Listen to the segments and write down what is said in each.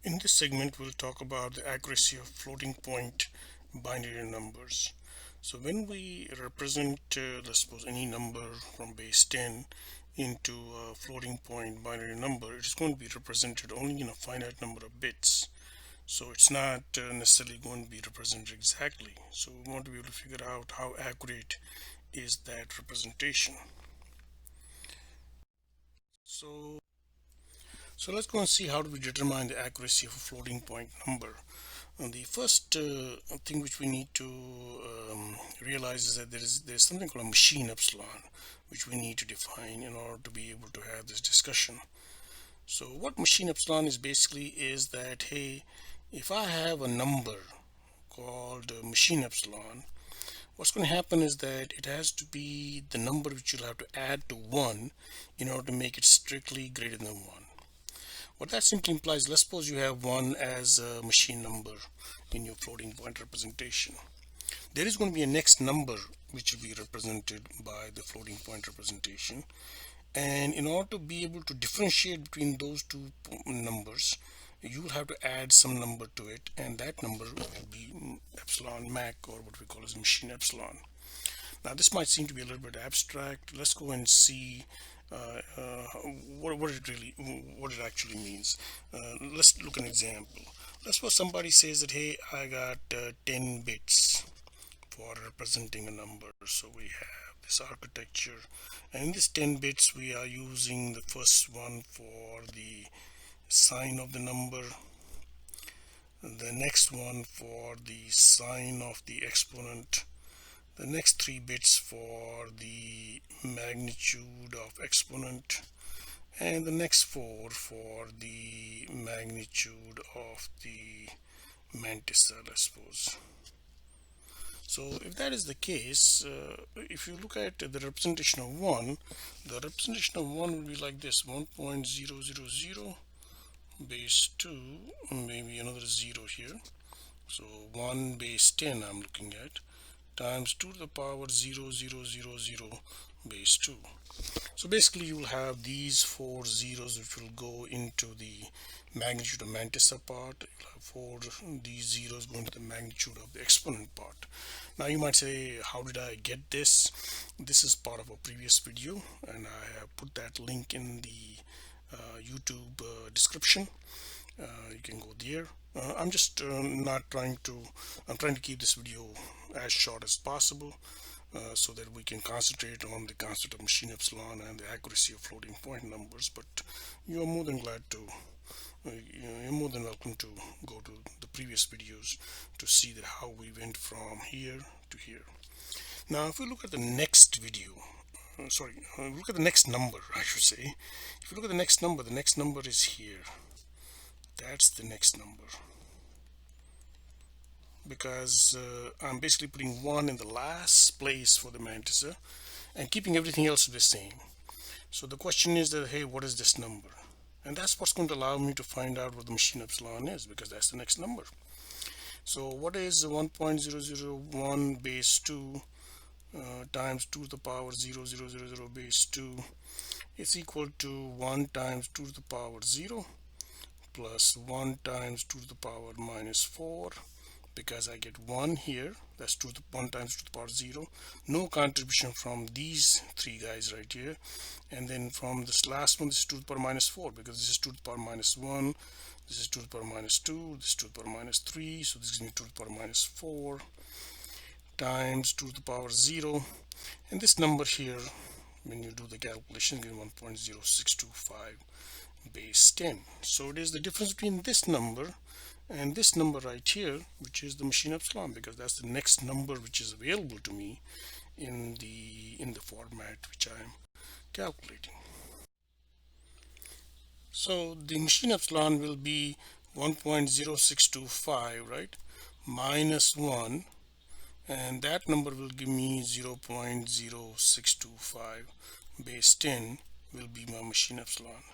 In this segment, we'll talk about the accuracy of floating point binary numbers. So when we represent, let's suppose, any number from base 10 into a floating point binary number, it is going to be represented only in a finite number of bits. So it's not necessarily going to be represented exactly. So we want to be able to figure out how accurate is that representation. So So let's go and see how do we determine the accuracy of a floating point number. And the first thing which we need to realize is that there's something called a machine epsilon, which we need to define in order to be able to have this discussion. So what machine epsilon is basically is that, hey, if I have a number called machine epsilon, what's going to happen is that it has to be the number which you'll have to add to 1 in order to make it strictly greater than 1. What that simply implies, let's suppose you have 1 as a machine number in your floating point representation. There is going to be a next number which will be represented by the floating point representation, and in order to be able to differentiate between those two numbers, you will have to add some number to it, and that number will be epsilon mac, or what we call as machine epsilon. Now this might seem to be a little bit abstract. Let's go and see what it actually means. Let's look at an example. Let's suppose somebody says that, hey, I got 10 bits for representing a number. So we have this architecture, and in this 10 bits we are using the first one for the sign of the number, the next one for the sign of the exponent, the next 3 bits for the magnitude of exponent, and the next 4 for the magnitude of the mantissa, I suppose. So if that is the case, if you look at the representation of 1, the representation of 1 will be like this: 1.000 base 2, maybe another 0 here, so 1 base 10 I'm looking at, times 2 to the power 0.000 base 2. So basically you will have these 4 zeros which will go into the magnitude of mantissa part. You'll have 4 these zeros going to the magnitude of the exponent part. Now you might say, how did I get this? This is part of a previous video, and I have put that link in the YouTube description. You can go there. I'm just not trying to I'm trying to keep this video as short as possible, so that we can concentrate on the concept of machine epsilon and the accuracy of floating point numbers. But you're more than glad to you're more than welcome to go to the previous videos to see that how we went from here to here. Now if we look at the next video, look at the next number, I should say. If you look at the next number is here. That's the next number, because I'm basically putting 1 in the last place for the mantissa and keeping everything else the same. So the question is that, hey, what is this number? And that's what's going to allow me to find out what the machine epsilon is, because that's the next number. So what is 1.001 base 2 times 2 to the power 0.000 base 2? It's equal to 1 times 2 to the power 0 plus 1 times 2 to the power minus 4, because I get 1 here. That's 1 times 2 to the power 0. No contribution from these 3 guys right here. And then from this last one, this is 2 to the power minus 4, because this is 2 to the power minus 1, this is 2 to the power minus 2, this is 2 to the power minus 3, so this gives me 2 to the power minus 4 times 2 to the power 0. And this number here, when you do the calculation, gives 1.0625 base 10. So it is the difference between this number and this number right here, which is the machine epsilon, because that's the next number which is available to me in the format which I am calculating. So the machine epsilon will be 1.0625, right, minus 1, and that number will give me 0.0625 base 10 will be my machine epsilon.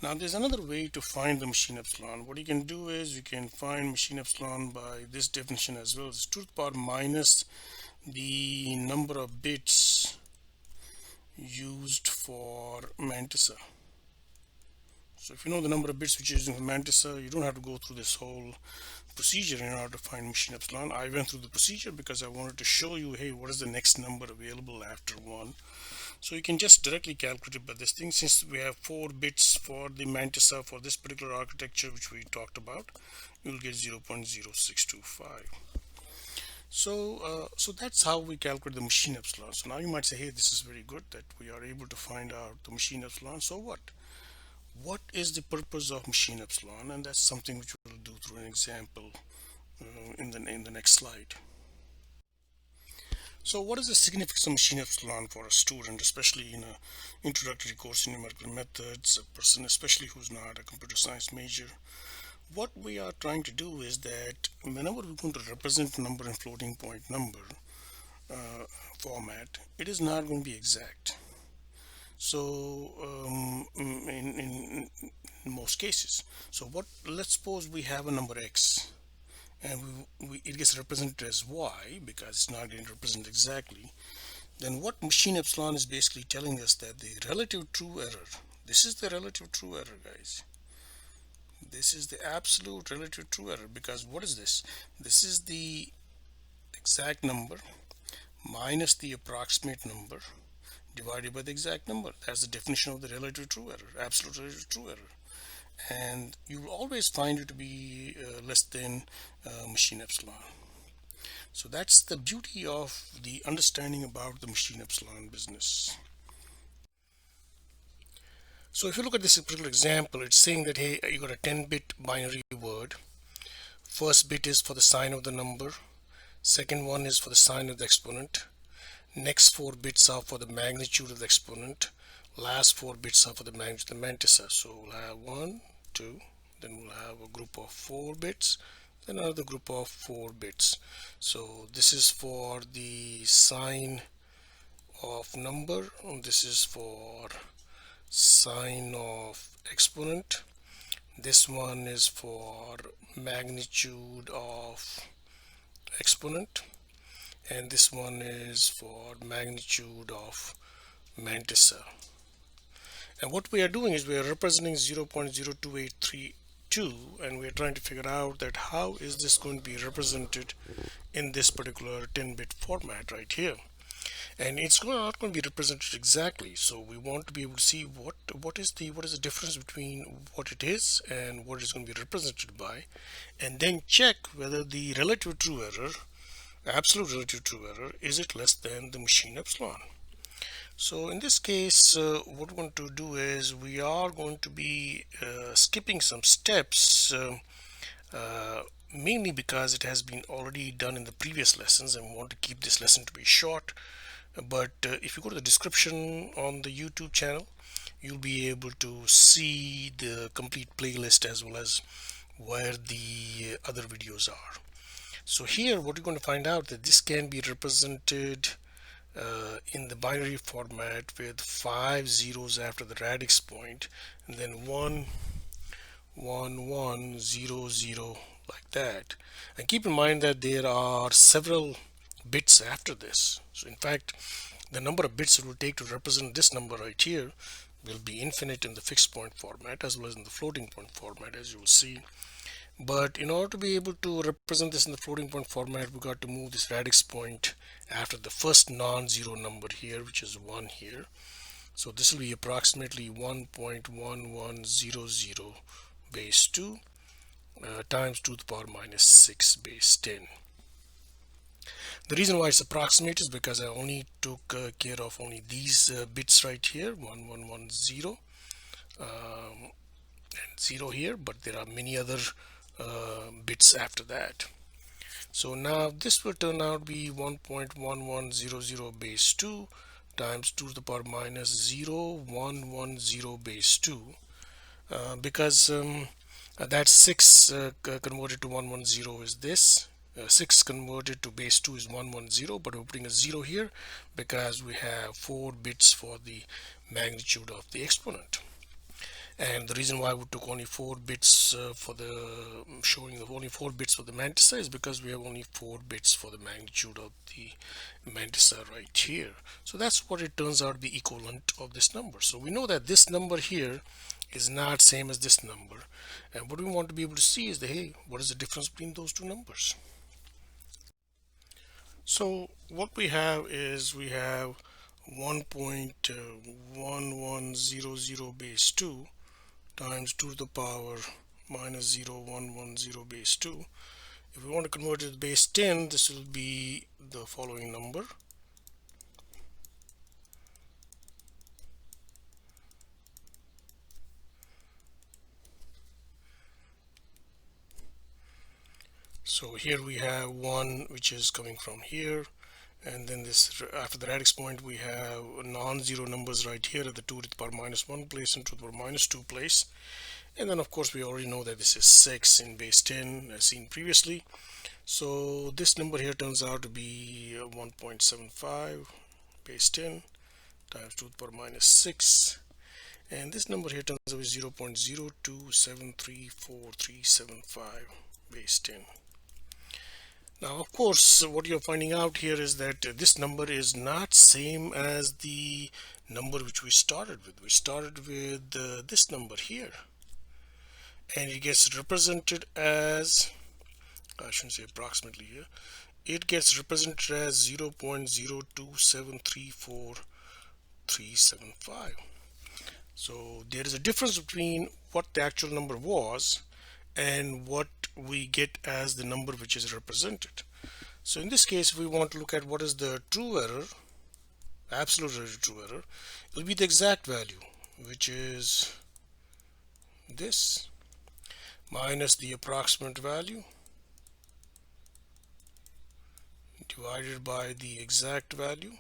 Now there's another way to find the machine epsilon. What you can do is you can find machine epsilon by this definition as well. It's 2 to the power minus the number of bits used for mantissa. So if you know the number of bits which you're using for Mantissa, you don't have to go through this whole procedure in order to find machine epsilon. I went through the procedure because I wanted to show you, hey, what is the next number available after 1. So you can just directly calculate it by this thing. Since we have 4 bits for the Mantissa for this particular architecture which we talked about, you will get 0.0625. So that's how we calculate the machine epsilon. So now you might say, hey, this is very good that we are able to find out the machine epsilon. So what is the purpose of machine epsilon? And that's something which we'll do through an example in the next slide. So what is the significance of machine epsilon for a student, especially in an introductory course in numerical methods, a person especially who's not a computer science major? What we are trying to do is that whenever we're going to represent a number in floating point number format, it is not going to be exact. So in most cases, so let's suppose we have a number x and it gets represented as y because it's not getting represented exactly. Then what machine epsilon is basically telling us that the relative true error, this is the relative true error, guys. This is the absolute relative true error, because what is this? This is the exact number minus the approximate number divided by the exact number. That's the definition of the relative true error, absolute relative true error. And you will always find it to be less than machine epsilon. So that's the beauty of the understanding about the machine epsilon business. So if you look at this particular example, it's saying that, hey, you got a 10-bit binary word. First bit is for the sign of the number, second one is for the sign of the exponent, next 4 bits are for the magnitude of the exponent, last 4 bits are for the magnitude of the mantissa. So we'll have 1, 2, then we'll have a group of 4 bits, then another group of 4 bits. So this is for the sign of number, and this is for sign of exponent. This one is for magnitude of exponent, and this one is for magnitude of mantissa. And what we are doing is we are representing 0.02832, and we are trying to figure out that how is this going to be represented in this particular 10-bit format right here. And it's not going to be represented exactly, so we want to be able to see what is the difference between what it is and what it's going to be represented by, and then check whether the relative true error, absolute relative true error, is it less than the machine epsilon. So in this case, what we're going to do is we are going to be skipping some steps, mainly because it has been already done in the previous lessons, and we want to keep this lesson to be short. But if you go to the description on the YouTube channel, you'll be able to see the complete playlist as well as where the other videos are. So here what you're going to find out that this can be represented in the binary format with 5 zeros after the radix point, and then 1 1 1 0 0 like that. And keep in mind that there are several bits after this. So in fact, the number of bits it will take to represent this number right here will be infinite in the fixed point format as well as in the floating point format, as you will see. But in order to be able to represent this in the floating point format, we got to move this radix point after the first non-zero number here, which is 1 here. So this will be approximately 1.1100 base 2 times 2 to the power minus 6 base 10. The reason why it's approximate is because I only took care of only these bits right here, 1110 and 0 here, but there are many other bits after that. So now this will turn out to be 1.1100 base 2 times 2 to the power minus 0110 base 2, because that 6 converted to 110 is this. 6 converted to base 2 is 110, but we're putting a 0 here because we have 4 bits for the magnitude of the exponent. And the reason why we took only 4 bits for the showing of only 4 bits for the mantissa is because we have only 4 bits for the magnitude of the mantissa right here. So that's what it turns out to be equivalent of this number. So we know that this number here is not same as this number, and what we want to be able to see is that, hey, what is the difference between those two numbers? So what we have is we have 1.1100 base 2 times 2 to the power minus 0.110 base 2. If we want to convert it to base 10, this will be the following number. So here we have 1 which is coming from here, and then this, after the radix point, we have non-zero numbers right here at the 2 to the power minus 1 place and 2 to the power minus 2 place. And then of course we already know that this is 6 in base 10 as seen previously. So this number here turns out to be 1.75 base 10 times 2 to the power minus 6, and this number here turns out to be 0.0273437 base 10. Now of course what you're finding out here is that this number is not same as the number which we started with. We started with this number here, and it gets represented as, I shouldn't say approximately here, it gets represented as 0.0273437. So there is a difference between what the actual number was and what we get as the number which is represented. So in this case, if we want to look at what is the true error, absolute true error, it will be the exact value, which is this, minus the approximate value divided by the exact value,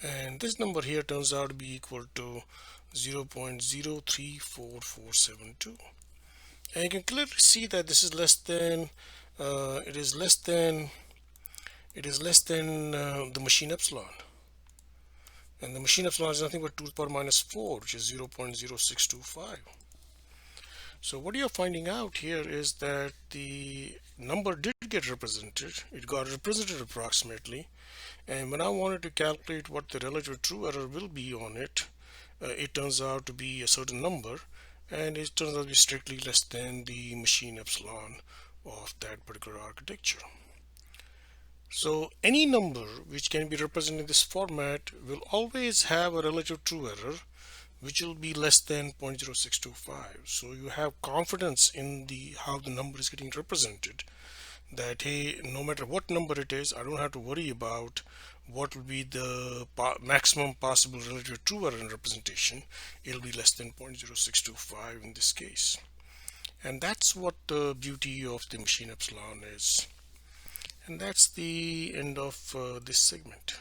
and this number here turns out to be equal to 0.034472. And you can clearly see that this is less than it is less than the machine epsilon, and the machine epsilon is nothing but 2 to the power minus 4, which is 0.0625. So what you're finding out here is that the number did get represented. It got represented approximately, and when I wanted to calculate what the relative true error will be on it, it turns out to be a certain number, and it turns out to be strictly less than the machine epsilon of that particular architecture. So any number which can be represented in this format will always have a relative true error which will be less than 0.0625. So you have confidence in how the number is getting represented, that hey, no matter what number it is, I don't have to worry about what will be the maximum possible relative true error in representation. It'll be less than 0.0625 in this case. And that's what the beauty of the machine epsilon is. And that's the end of this segment.